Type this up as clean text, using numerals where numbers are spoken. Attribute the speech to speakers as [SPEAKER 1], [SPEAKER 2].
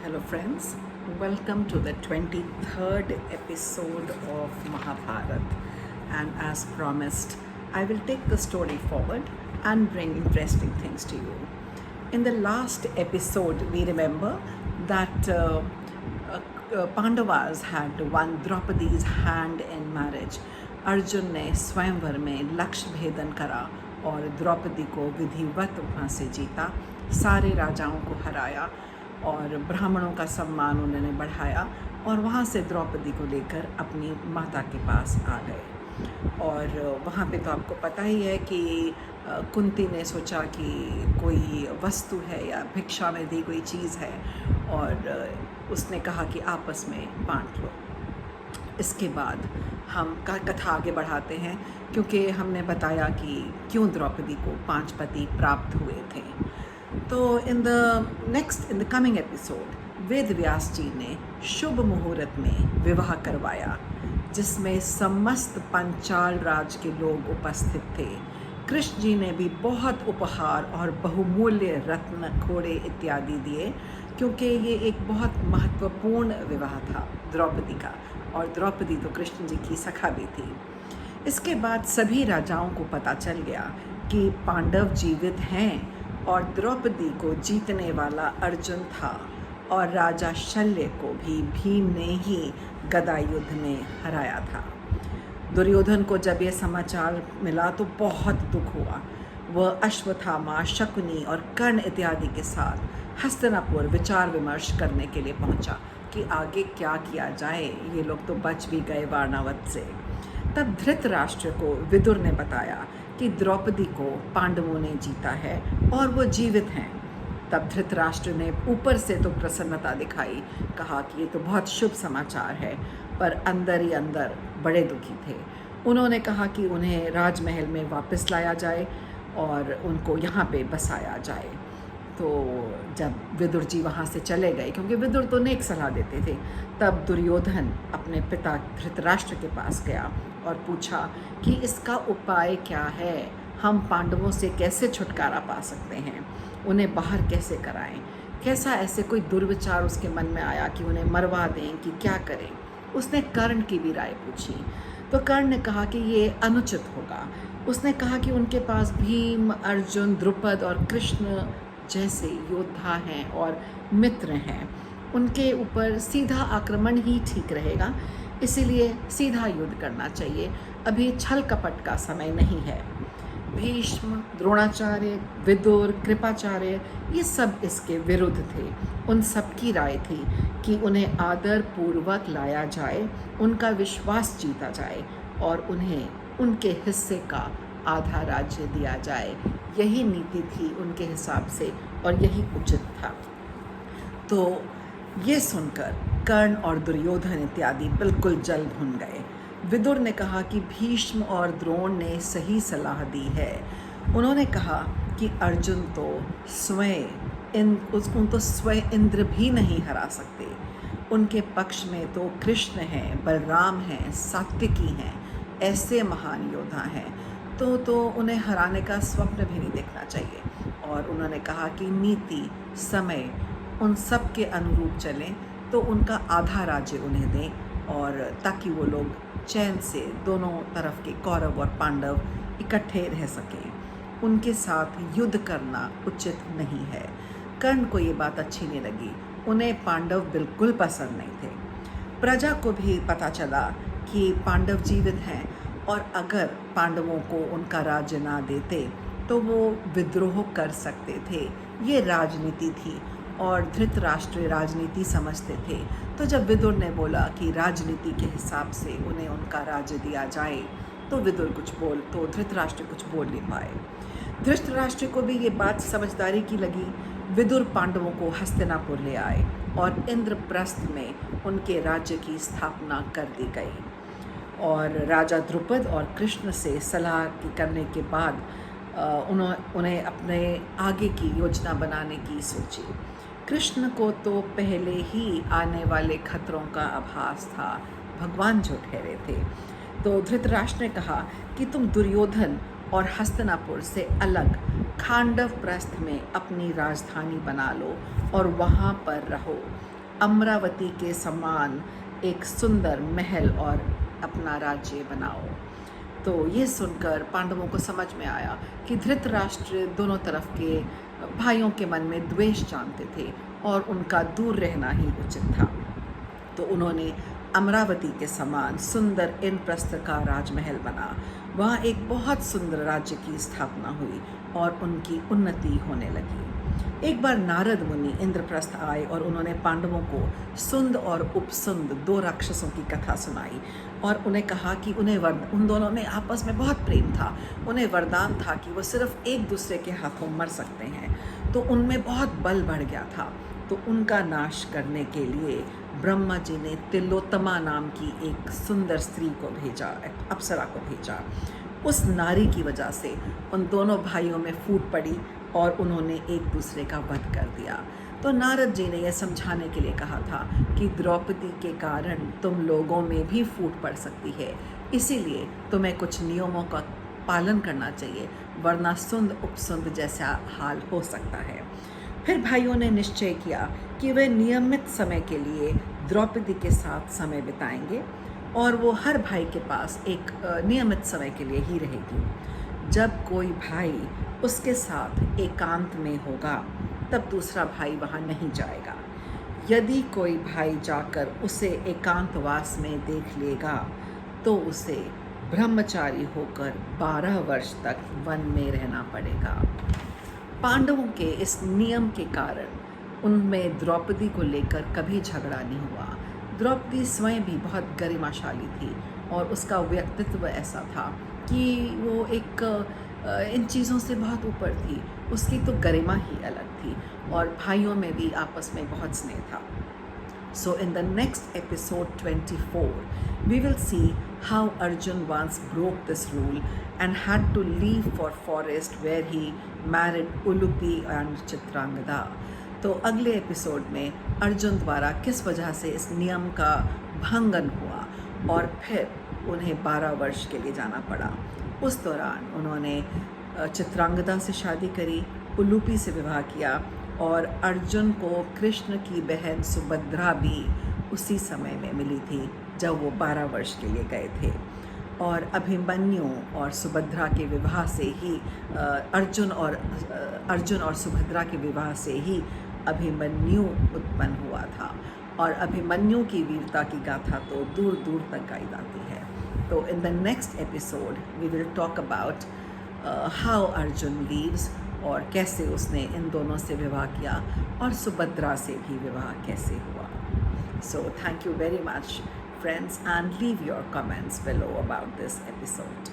[SPEAKER 1] Hello, friends. Welcome to the 23rd episode of Mahabharat. And as promised, I will take the story forward and bring interesting things to you. In the last episode, we remember that Pandavas had won Draupadi's hand in marriage. Arjun ने स्वयंवर में लक्ष्य भेदन करा और द्रौपदी को विधिवत वहाँ से जीता, सारे राजाओं को हराया और ब्राह्मणों का सम्मान उन्होंने बढ़ाया और वहाँ से द्रौपदी को लेकर अपनी माता के पास आ गए। और वहाँ पे तो आपको पता ही है कि कुंती ने सोचा कि कोई वस्तु है या भिक्षा में दी कोई चीज़ है और उसने कहा कि आपस में बांट लो। इसके बाद हम कथा आगे बढ़ाते हैं क्योंकि हमने बताया कि क्यों द्रौपदी को 5 पति प्राप्त हुए थे। तो in the coming episode Ved Vyas जी ने शुभ मुहूर्त में विवाह करवाया जिसमें समस्त पंचाल राज के लोग उपस्थित थे। कृष्ण जी ने भी बहुत उपहार और बहुमूल्य रत्न घोड़े इत्यादि दिए क्योंकि ये एक बहुत महत्वपूर्ण विवाह था द्रौपदी का, और द्रौपदी तो कृष्ण जी की सखा भी थी। इसके बाद सभी राजाओं को पता चल गया कि पांडव जीवित हैं और द्रौपदी को जीतने वाला अर्जुन था और राजा शल्य को भी भीम ने ही गदा युद्ध में हराया था। दुर्योधन को जब यह समाचार मिला तो बहुत दुख हुआ। वह अश्वत्थामा, शकुनी और कर्ण इत्यादि के साथ हस्तिनापुर विचार विमर्श करने के लिए पहुंचा कि आगे क्या किया जाए, ये लोग तो बच भी गए वारणावत से। तब धृतराष्ट्र को विदुर ने बताया कि द्रौपदी को पांडवों ने जीता है और वो जीवित हैं। तब धृतराष्ट्र ने ऊपर से तो प्रसन्नता दिखाई, कहा कि ये तो बहुत शुभ समाचार है, पर अंदर ही अंदर बड़े दुखी थे। उन्होंने कहा कि उन्हें राजमहल में वापस लाया जाए और उनको यहाँ पे बसाया जाए। तो जब विदुर जी वहाँ से चले गए, क्योंकि विदुर तो नेक सलाह देते थे, तब दुर्योधन अपने पिता धृतराष्ट्र के पास गया और पूछा कि इसका उपाय क्या है, हम पांडवों से कैसे छुटकारा पा सकते हैं, उन्हें बाहर कैसे कराएं। कैसा ऐसे कोई दुर्विचार उसके मन में आया कि उन्हें मरवा दें कि क्या करें। उसने कर्ण की भी राय पूछी तो कर्ण ने कहा कि ये अनुचित होगा। उसने कहा कि उनके पास भीम, अर्जुन, द्रुपद और कृष्ण जैसे योद्धा हैं और मित्र हैं, उनके ऊपर सीधा आक्रमण ही ठीक रहेगा, इसीलिए सीधा युद्ध करना चाहिए, अभी छल कपट का समय नहीं है। भीष्म, द्रोणाचार्य, विदुर, कृपाचार्य ये सब इसके विरुद्ध थे। उन सब की राय थी कि उन्हें आदर पूर्वक लाया जाए, उनका विश्वास जीता जाए और उन्हें उनके हिस्से का आधा राज्य दिया जाए। यही नीति थी उनके हिसाब से और यही उचित था। तो ये सुनकर कर्ण और दुर्योधन इत्यादि बिल्कुल जल भुन गए। विदुर ने कहा कि भीष्म और द्रोण ने सही सलाह दी है। उन्होंने कहा कि अर्जुन तो स्वयं इंद्र भी नहीं हरा सकते। उनके पक्ष में तो कृष्ण हैं, बलराम हैं, सात्विकी हैं, ऐसे महान योद्धा हैं, तो उन्हें हराने का स्वप्न भी नहीं देखना चाहिए। और उन्होंने कहा कि नीति, समय उन सब के अनुरूप चलें तो उनका आधा राज्य उन्हें दें, और ताकि वो लोग चैन से दोनों तरफ के कौरव और पांडव इकट्ठे रह सकें। उनके साथ युद्ध करना उचित नहीं है। कर्ण को ये बात अच्छी नहीं लगी, उन्हें पांडव बिल्कुल पसंद नहीं थे। प्रजा को भी पता चला कि पांडव जीवित हैं और अगर पांडवों को उनका राज्य ना देते तो वो विद्रोह कर सकते थे। ये राजनीति थी और धृतराष्ट्र राजनीति समझते थे। तो जब विदुर ने बोला कि राजनीति के हिसाब से उन्हें उनका राज्य दिया जाए तो धृतराष्ट्र कुछ बोल नहीं पाए। धृतराष्ट्र को भी ये बात समझदारी की लगी। विदुर पांडवों को हस्तिनापुर ले आए और इंद्रप्रस्थ में उनके राज्य की स्थापना कर दी गई। और राजा द्रुपद और कृष्ण से सलाह करने के बाद उन्हें अपने आगे की योजना बनाने की सोची। कृष्ण को तो पहले ही आने वाले खतरों का आभास था, भगवान जो ठहरे थे। तो धृतराष्ट्र ने कहा कि तुम दुर्योधन और हस्तिनापुर से अलग खांडव प्रस्थ में अपनी राजधानी बना लो और वहाँ पर रहो। अमरावती के समान एक सुंदर महल और अपना राज्य बनाओ। तो ये सुनकर पांडवों को समझ में आया कि धृतराष्ट्र दोनों तरफ के भाइयों के मन में द्वेष जानते थे और उनका दूर रहना ही उचित था। तो उन्होंने अमरावती के समान सुंदर इंद्रप्रस्थ का राजमहल बना। वहाँ एक बहुत सुंदर राज्य की स्थापना हुई और उनकी उन्नति होने लगी। एक बार नारद मुनि इंद्रप्रस्थ आए और उन्होंने पांडवों को सुंद और उपसुंद दो राक्षसों की कथा सुनाई और उन्हें कहा कि उन दोनों में आपस में बहुत प्रेम था। उन्हें वरदान था कि वो सिर्फ एक दूसरे के हाथों मर सकते हैं। तो उनमें बहुत बल बढ़ गया था। तो उनका नाश करने के लिए ब्रह्मा जी ने तिलोत्तमा नाम की एक सुंदर स्त्री को भेजा, एक अप्सरा को भेजा। उस नारी की वजह से उन दोनों भाइयों में फूट पड़ी और उन्होंने एक दूसरे का वध कर दिया। तो नारद जी ने यह समझाने के लिए कहा था कि द्रौपदी के कारण तुम लोगों में भी फूट पड़ सकती है, इसीलिए तुम्हें कुछ नियमों का पालन करना चाहिए, वरना सुंद उपसुंद जैसा हाल हो सकता है। फिर भाइयों ने निश्चय किया कि वे नियमित समय के लिए द्रौपदी के साथ समय बिताएंगे और वो हर भाई के पास एक नियमित समय के लिए ही रहेगी। जब कोई भाई उसके साथ एकांत में होगा तब दूसरा भाई वहाँ नहीं जाएगा। यदि कोई भाई जाकर उसे एकांतवास में देख लेगा तो उसे ब्रह्मचारी होकर 12 वर्ष तक वन में रहना पड़ेगा। पांडवों के इस नियम के कारण उनमें द्रौपदी को लेकर कभी झगड़ा नहीं हुआ। द्रौपदी स्वयं भी बहुत गरिमाशाली थी और उसका व्यक्तित्व ऐसा था कि वो एक इन चीज़ों से बहुत ऊपर थी। उसकी तो गरिमा ही अलग थी और भाइयों में भी आपस में बहुत स्नेह था। So in the next episode 24, we will see how Arjun once broke this rule and had to leave for forest where he married Ulupi and Chitrangada. तो अगले एपिसोड में अर्जुन द्वारा किस वजह से इस नियम का भंगन हुआ और फिर उन्हें 12 वर्ष के लिए जाना पड़ा। उस दौरान उन्होंने चित्रांगदा से शादी करी, उलूपी से विवाह किया और अर्जुन को कृष्ण की बहन सुभद्रा भी उसी समय में मिली थी जब वो 12 वर्ष के लिए गए थे। और अभिमन्यु और सुभद्रा के विवाह से ही अर्जुन और सुभद्रा के विवाह से ही अभिमन्यु उत्पन्न हुआ था और अभिमन्यु की वीरता की गाथा तो दूर दूर तक गाई जाती है। तो in the next episode we will talk about how Arjun leaves और कैसे उसने इन दोनों से विवाह किया और सुभद्रा से भी विवाह कैसे हुआ। So thank you very much friends and leave your comments below about this episode.